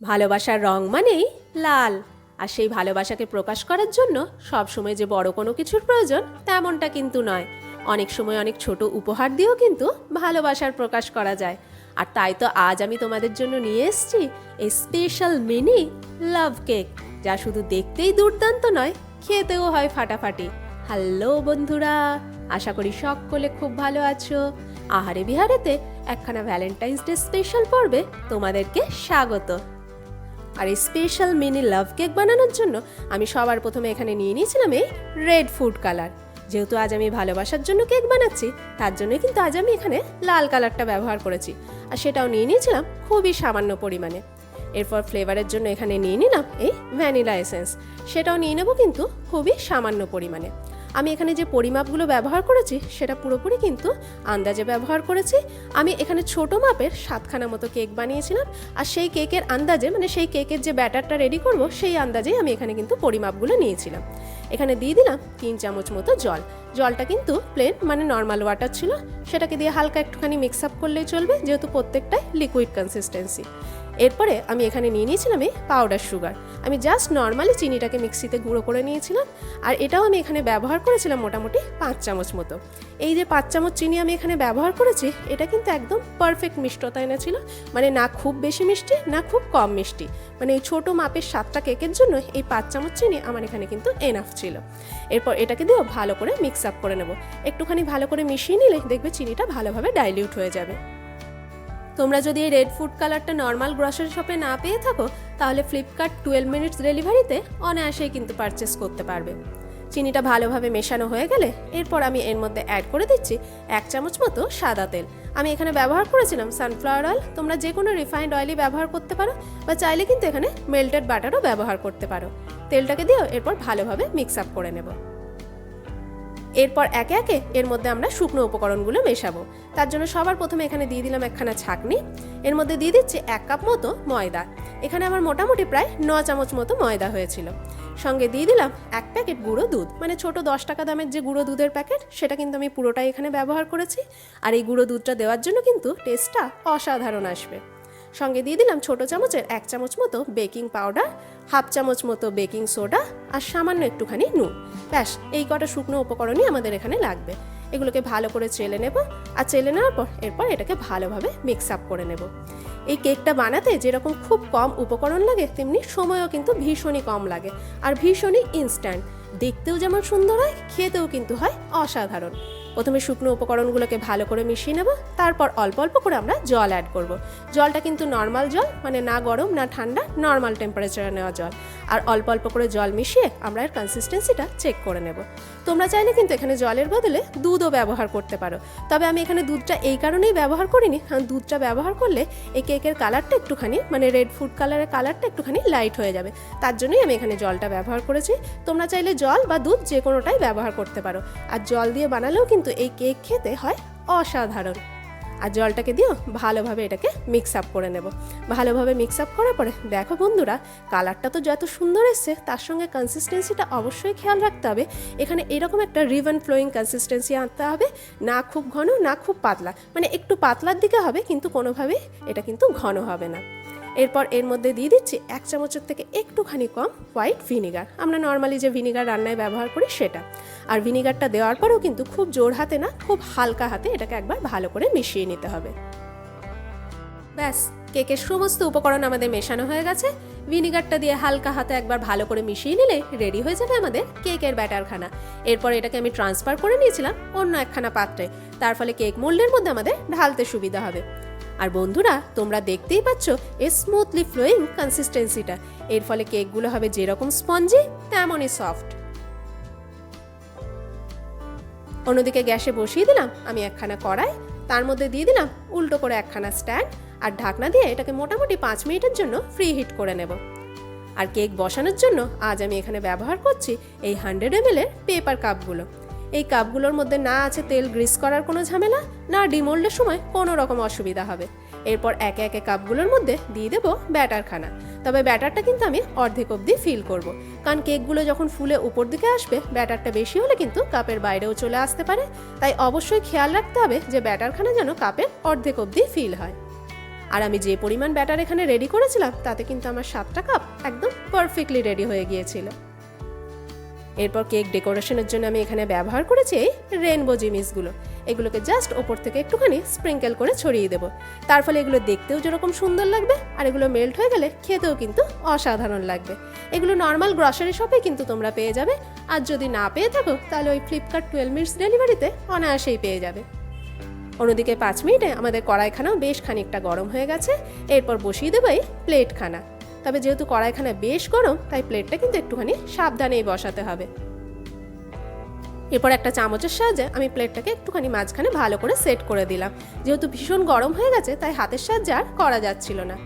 ভালোবাসার রং মানেই লাল। আর সেই ভালোবাসাকে প্রকাশ করার জন্য সবসময় যে বড় কোনো কিছুর প্রয়োজন তেমনটা কিন্তু নয়। অনেক সময় অনেক ছোট উপহার দিয়েও কিন্তু ভালোবাসার প্রকাশ করা যায়। আর তাই তো আজ আমি তোমাদের জন্য নিয়ে এসেছি এই স্পেশাল মিনি লাভ কেক, যা শুধু দেখতেই দুর্দান্ত নয়, খেতেও হয় ফাটাফাটি। হ্যালো বন্ধুরা, আশা করি সকলে খুব ভালো আছো। আহারে বিহারেতে একখানা ভ্যালেন্টাইন্স ডে স্পেশাল পর্বে তোমাদেরকে স্বাগত। আর এই স্পেশাল মিনি লাভ কেক বানানোর জন্য আমি সবার প্রথমে এখানে নিয়ে নিয়েছিলাম এই রেড ফুড কালার। যেহেতু আজ আমি ভালোবাসার জন্য কেক বানাচ্ছি, তার জন্যই কিন্তু আজ আমি এখানে লাল কালারটা ব্যবহার করেছি। আর সেটাও নিয়ে নিয়েছিলাম খুবই সামান্য পরিমাণে। এরপর ফ্লেভারের জন্য এখানে নিয়ে নিলাম এই ভ্যানিলা এসেন্স, সেটাও নিয়ে নেবো কিন্তু খুবই সামান্য পরিমাণে। আমি এখানে যে পরিমাপগুলো ব্যবহার করেছি সেটা পুরোপুরি কিন্তু আন্দাজে ব্যবহার করেছি। আমি এখানে ছোট মাপের 7খানা মতো কেক বানিয়েছিলাম, আর সেই কেকের আন্দাজে, মানে সেই কেকের যে ব্যাটারটা রেডি করব সেই আন্দাজেই আমি এখানে কিন্তু পরিমাপগুলো নিয়েছিলাম। এখানে দিয়ে দিলাম 3 চামচ মতো জল। জলটা কিন্তু প্লেন মানে নর্মাল ওয়াটার ছিল, সেটাকে দিয়ে হালকা একটুখানি মিক্স আপ করলেই চলবে, যেহেতু প্রত্যেকটাই লিকুইড কনসিস্টেন্সি। এরপরে আমি এখানে নিয়ে নিয়েছিলাম এই পাউডার সুগার। আমি জাস্ট নর্মালি চিনিটাকে মিক্সিতে গুঁড়ো করে নিয়েছিলাম, আর এটাও আমি এখানে ব্যবহার করেছিলাম মোটামুটি 5 চামচ মতো। এই যে 5 চামচ চিনি আমি এখানে ব্যবহার করেছি, এটা কিন্তু একদম পারফেক্ট মিষ্টতা এনেছিল, মানে না খুব বেশি মিষ্টি না খুব কম মিষ্টি। মানে এই ছোটো মাপের 7টা কেকের জন্য এই 5 চামচ চিনি আমার এখানে কিন্তু এনাফ ছিল। এরপর এটাকে দিয়েও ভালো করে মিক্স আপ করে নেব। একটুখানি ভালো করে মিশিয়ে নিলে দেখবে চিনিটা ভালোভাবে ডাইলিউট হয়ে যাবে। তোমরা যদি এই রেড ফুড কালারটা নর্মাল গ্রসারি শপে না পেয়ে থাকো, তাহলে ফ্লিপকার্ট 12 মিনিটস ডেলিভারিতে অনায়াসেই কিন্তু পারচেস করতে পারবে। চিনিটা ভালোভাবে মেশানো হয়ে গেলে এরপর আমি এর মধ্যে অ্যাড করে দিচ্ছি 1 চামচ মতো সাদা তেল। আমি এখানে ব্যবহার করেছিলাম সানফ্লাওয়ার অয়েল, তোমরা যে কোনো রিফাইন্ড অয়েলই ব্যবহার করতে পারো, বা চাইলে কিন্তু এখানে মেল্টেড বাটারও ব্যবহার করতে পারো। তেলটাকে দিয়েও এরপর ভালোভাবে মিক্স আপ করে নেব। এরপর একে একে এর মধ্যে আমরা শুকনো উপকরণগুলো মেশাবো। তার জন্য সবার প্রথমে এখানে দিয়ে দিলাম একখানা ছাঁকনি। এর মধ্যে দিয়ে দিচ্ছি 1 কাপ মতো ময়দা। এখানে আমার মোটামুটি প্রায় 9 চামচ মতো ময়দা হয়েছিল। সঙ্গে দিয়ে দিলাম 1 প্যাকেট গুঁড়ো দুধ, মানে ছোট 10 টাকা দামের যে গুঁড়ো দুধের প্যাকেট, সেটা কিন্তু আমি পুরোটাই এখানে ব্যবহার করেছি। আর এই গুঁড়ো দুধটা দেওয়ার জন্য কিন্তু টেস্টটা অসাধারণ আসবে। সঙ্গে দিয়ে দিলাম ছোট চামচের 1 চামচ মতো বেকিং পাউডার, 1/2 চামচ মতো বেকিং সোডা, আর সামান্য একটুখানি নুন। ব্যাস, এই কটা শুকনো উপকরণই আমাদের এখানে লাগবে। এগুলোকে ভালো করে চেলে নেব, আর চেলে নেওয়ার পর এরপর এটাকে ভালোভাবে মিক্স আপ করে নেব। এই কেকটা বানাতে যেরকম খুব কম উপকরণ লাগে, তেমনি সময়ও কিন্তু ভীষণই কম লাগে, আর ভীষণই ইনস্ট্যান্ট। দেখতেও যেমন সুন্দর হয়, খেতেও কিন্তু হয় অসাধারণ। প্রথমে শুকনো উপকরণগুলোকে ভালো করে মিশিয়ে নেব, তারপর অল্প অল্প করে আমরা জল অ্যাড করব। জলটা কিন্তু নর্মাল জল, মানে না গরম না ঠান্ডা, নর্মাল টেম্পারেচারে নেওয়া জল। আর অল্প অল্প করে জল মিশিয়ে আমরা এর কনসিস্টেন্সিটা চেক করে নেব। তোমরা চাইলে কিন্তু এখানে জলের বদলে দুধও ব্যবহার করতে পারো, তবে আমি এখানে দুধটা এই কারণেই ব্যবহার করিনি, কারণ দুধটা ব্যবহার করলে এই কেকের কালারটা একটুখানি, মানে রেড ফুড কালারের কালারটা একটুখানি লাইট হয়ে যাবে। তার জন্যই আমি এখানে জলটা ব্যবহার করেছি। তোমরা চাইলে জল বা দুধ যে কোনোটাই ব্যবহার করতে পারো। আর জল দিয়ে বানালেও কিন্তু এই কেক খেতে হয় অসাধারণ। আর জলটাকে দিয়েও ভালোভাবে এটাকে মিক্স আপ করে নেব। ভালোভাবে মিক্স আপ করার পরে দেখো বন্ধুরা, কালারটা তো যত সুন্দর এসছে, তার সঙ্গে কনসিস্টেন্সিটা অবশ্যই খেয়াল রাখতে হবে। এখানে এরকম একটা রিবন ফ্লোয়িং কনসিস্টেন্সি আনতে হবে, না খুব ঘন না খুব পাতলা, মানে একটু পাতলার দিকে হবে, কিন্তু কোনোভাবেই এটা কিন্তু ঘন হবে না। এরপর এর মধ্যে দিয়ে দিচ্ছি 1 চামচের থেকে একটুখানি কম হোয়াইট ভিনিগার। আমরা নর্মালি যে ভিনিগার রান্নায় ব্যবহার করি সেটা। আর ভিনিগারটা দেওয়ার পরেও কিন্তু খুব জোর হাতে না, খুব হালকা হাতে এটাকে একবার ভালো করে মিশিয়ে নিতে হবে। ব্যাস, কেকের সমস্ত উপকরণ আমাদের মেশানো হয়ে গেছে। ভিনিগারটা দিয়ে হালকা হাতে একবার ভালো করে মিশিয়ে নিলে রেডি হয়ে যাবে আমাদের কেকের ব্যাটারখানা। এরপর এটাকে আমি ট্রান্সফার করে নিয়েছিলাম অন্য একখানা পাত্রে, তার ফলে কেক মোল্ডের মধ্যে আমাদের ঢালতে সুবিধা হবে। আর বন্ধুরা, তোমরা দেখতেই পাচ্ছ এই স্মুথলি ফ্লোয়িং কনসিস্টেন্সিটা। এর ফলে কেকগুলো হবে যেরকম স্পঞ্জি তেমনই সফট। অন্যদিকে গ্যাসে বসিয়ে দিলাম আমি একখানা কড়াই, তার মধ্যে দিয়ে দিলাম উল্টো করে একখানা স্ট্যান্ড, আর ঢাকনা দিয়ে এটাকে মোটামুটি 5 মিনিটের জন্য ফ্রি হিট করে নেব। আর কেক বসানোর জন্য আজ আমি এখানে ব্যবহার করছি এই 100 ml এর পেপার কাপগুলো। এই কাপগুলোর মধ্যে না আছে তেল গ্রিস করার কোনো ঝামেলা, না ডিমোল্ডের সময় কোনো রকম অসুবিধা হবে। এরপর একে একে কাপগুলোর মধ্যে দিয়ে দেবো ব্যাটারখানা। তবে ব্যাটারটা কিন্তু আমি অর্ধেক অবধি ফিল করব, কারণ কেকগুলো যখন ফুলে উপর দিকে আসবে, ব্যাটারটা বেশি হলে কিন্তু কাপের বাইরেও চলে আসতে পারে। তাই অবশ্যই খেয়াল রাখতে হবে যে ব্যাটারখানা যেন কাপের অর্ধেক অবধি ফিল হয়। আর আমি যে পরিমাণ ব্যাটার এখানে রেডি করেছিলাম তাতে কিন্তু আমার 7টা কাপ একদম পারফেক্টলি রেডি হয়ে গিয়েছিল। এরপর কেক ডেকোরেশনের জন্য আমি এখানে ব্যবহার করেছি এই রেনবো জিনিসগুলো। এগুলোকে জাস্ট ওপর থেকে একটুখানি স্প্রিঙ্কেল করে ছড়িয়ে দেবো। তার ফলে এগুলো দেখতেও যেরকম সুন্দর লাগবে আর এগুলো মেল্ট হয়ে গেলে খেতেও কিন্তু অসাধারণ লাগবে। এগুলো নর্মাল গ্রসারি শপে কিন্তু তোমরা পেয়ে যাবে, আর যদি না পেয়ে থাকো তাহলে ওই ফ্লিপকার্ট 12 মিনিটস ডেলিভারিতে অনায়াসেই পেয়ে যাবে। অন্যদিকে 5 মিনিটে আমাদের কড়াইখানাও বেশ খানিকটা গরম হয়ে গেছে। এরপর বসিয়ে দেবো এই প্লেটখানা। তবে যেহেতু কড়াইখানা বেশ গরম তাই প্লেটটা কিন্তু একটুখানি সাবধানেই বসাতে হবে। এরপর একটা চামচের সাহায্যে আমি প্লেটটাকে একটুখানি মাঝখানে ভালো করে সেট করে দিলাম। যেহেতু ভীষণ গরম হয়ে গেছে তাই হাতের সাহায্যে আর করা যাচ্ছিল না।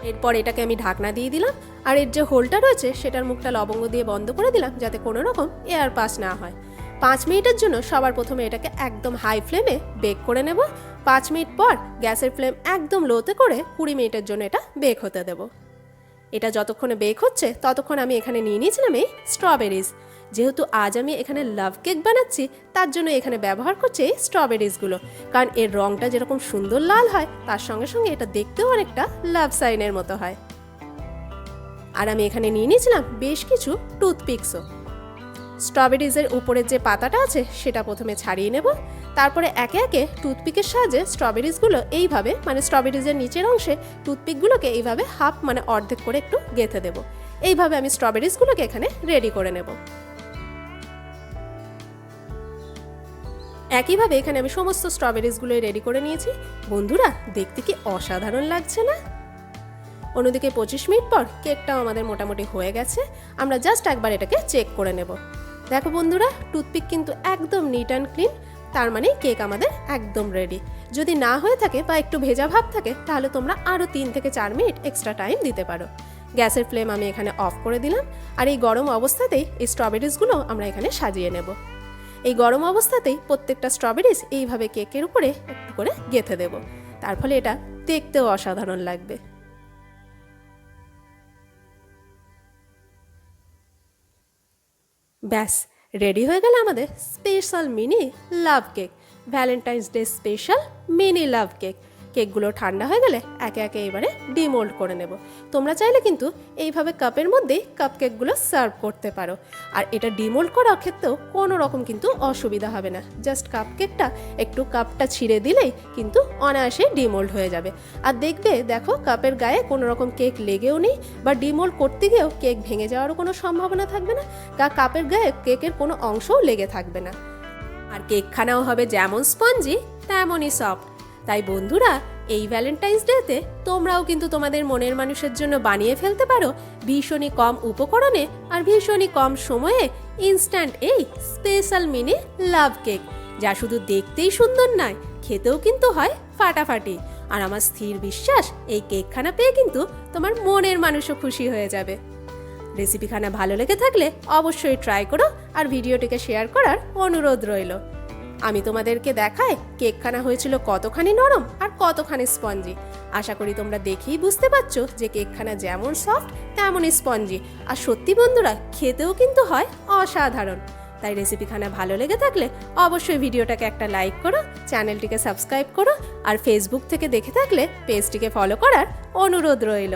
এরপর এটাকে আমি ঢাকনা দিয়ে দিলাম, আর এর যে হোলটা রয়েছে সেটার মুখটা লবঙ্গ দিয়ে বন্ধ করে দিলাম যাতে কোনো রকম এয়ার পাস না হয়। 5 মিনিটের জন্য সবার প্রথমে এটাকে একদম হাই ফ্লেমে বেক করে নেব। 5 মিনিট পর গ্যাসের ফ্লেম একদম লোতে করে 20 মিনিটের জন্য এটা বেক হতে দেব। এটা যতক্ষণে বেক হচ্ছে ততক্ষণ আমি এখানে নিয়ে নিয়েছিলাম এই স্ট্রবেরিজ। যেহেতু আজ আমি এখানে লাভ কেক বানাচ্ছি তার জন্য এখানে ব্যবহার করছি এই স্ট্রবেরিজগুলো, কারণ এর রঙটা যেরকম সুন্দর লাল হয় তার সঙ্গে সঙ্গে এটা দেখতেও অনেকটা লাভ সাইনের মতো হয়। আর আমি এখানে নিয়ে নিয়েছিলাম বেশ কিছু টুথপিকসও। স্ট্রবেরিজের উপরের যে পাতাটা আছে সেটা প্রথমে ছাড়িয়ে নেব, তারপরে একে একে টুথপিকের সাহায্যে স্ট্রবেরিজগুলো এইভাবে স্ট্রবেরিজের নিচের অংশে টুথপিকগুলোকে এইভাবে হাফ অর্ধেক করে একটু গেঁথে দেব। এইভাবে আমি স্ট্রবেরিজগুলোকে এখানে রেডি করে নেব। একইভাবে এখানে আমি সমস্ত স্ট্রবেরিজগুলোই রেডি করে নিয়েছি। বন্ধুরা দেখতে কি অসাধারণ লাগছে না? অন্যদিকে 25 মিনিট পর কেকটাও আমাদের মোটামুটি হয়ে গেছে। আমরা জাস্ট একবার এটাকে চেক করে নেব। দেখো বন্ধুরা, টুথপিক কিন্তু একদম নিট অ্যান্ড ক্লিন, তার মানে কেক আমাদের একদম রেডি। যদি না হয়ে থাকে বা একটু ভেজা ভাব থাকে তাহলে তোমরা আরও 3 থেকে 4 মিনিট এক্সট্রা টাইম দিতে পারো। গ্যাসের ফ্লেম আমি এখানে অফ করে দিলাম, আর এই গরম অবস্থাতেই এই স্ট্রবেরিজগুলো আমরা এখানে সাজিয়ে নেব। এই গরম অবস্থাতেই প্রত্যেকটা স্ট্রবেরিজ এইভাবে কেকের উপরে একটু করে গেঁথে দেব, তার ফলে এটা দেখতেও অসাধারণ লাগবে। ব্যাস রেডি হয়ে গেল আমাদের special mini love cake, Valentine's Day special mini love cake. কেকগুলো ঠান্ডা হয়ে গেলে একে একে এবারে ডিমোল্ড করে নেব। তোমরা চাইলে কিন্তু এইভাবে কাপের মধ্যেই কাপ কেকগুলো সার্ভ করতে পারো, আর এটা ডিমোল্ড করার ক্ষেত্রেও কোনো রকম কিন্তু অসুবিধা হবে না। জাস্ট কাপ কেকটা একটু কাপটা ছিঁড়ে দিলেই কিন্তু অনায়াসে ডিমোল্ড হয়ে যাবে। আর দেখো কাপের গায়ে কোনো রকম কেক লেগেও নেই, বা ডিমোল্ড করতে গিয়েও কেক ভেঙে যাওয়ারও কোনো সম্ভাবনা থাকবে না, কাপের গায়ে কেকের কোনো অংশও লেগে থাকবে না। আর কেকখানাও হবে যেমন স্পঞ্জি তেমনই সফট। তাই বন্ধুরা, এই ভ্যালেন্টাইন্স ডেতে তোমরাও কিন্তু তোমাদের মনের মানুষের জন্য বানিয়ে ফেলতে পারো ভীষণই কম উপকরণে আর ভীষণই কম সময়ে ইনস্ট্যান্ট এই স্পেশাল মিনি লাভ কেক, যা শুধু দেখতেই সুন্দর নয়, খেতেও কিন্তু হয় ফাটাফাটি। আর আমার স্থির বিশ্বাস এই কেকখানা পেয়ে কিন্তু তোমার মনের মানুষও খুশি হয়ে যাবে। রেসিপিখানা ভালো লেগে থাকলে অবশ্যই ট্রাই করো, আর ভিডিওটিকে শেয়ার করার অনুরোধ রইল। আমি তোমাদেরকে দেখাই কেকখানা হয়েছিল কতখানি নরম আর কতখানি স্পঞ্জি। আশা করি তোমরা দেখেই বুঝতে পারছো যে কেকখানা যেমন সফট তেমনই স্পঞ্জি, আর সত্যি বন্ধুরা খেতেও কিন্তু হয় অসাধারণ। তাই রেসিপিখানা ভালো লেগে থাকলে অবশ্যই ভিডিওটাকে একটা লাইক করো, চ্যানেলটিকে সাবস্ক্রাইব করো, আর ফেসবুক থেকে দেখে থাকলে পেজটিকে ফলো করার অনুরোধ রইল।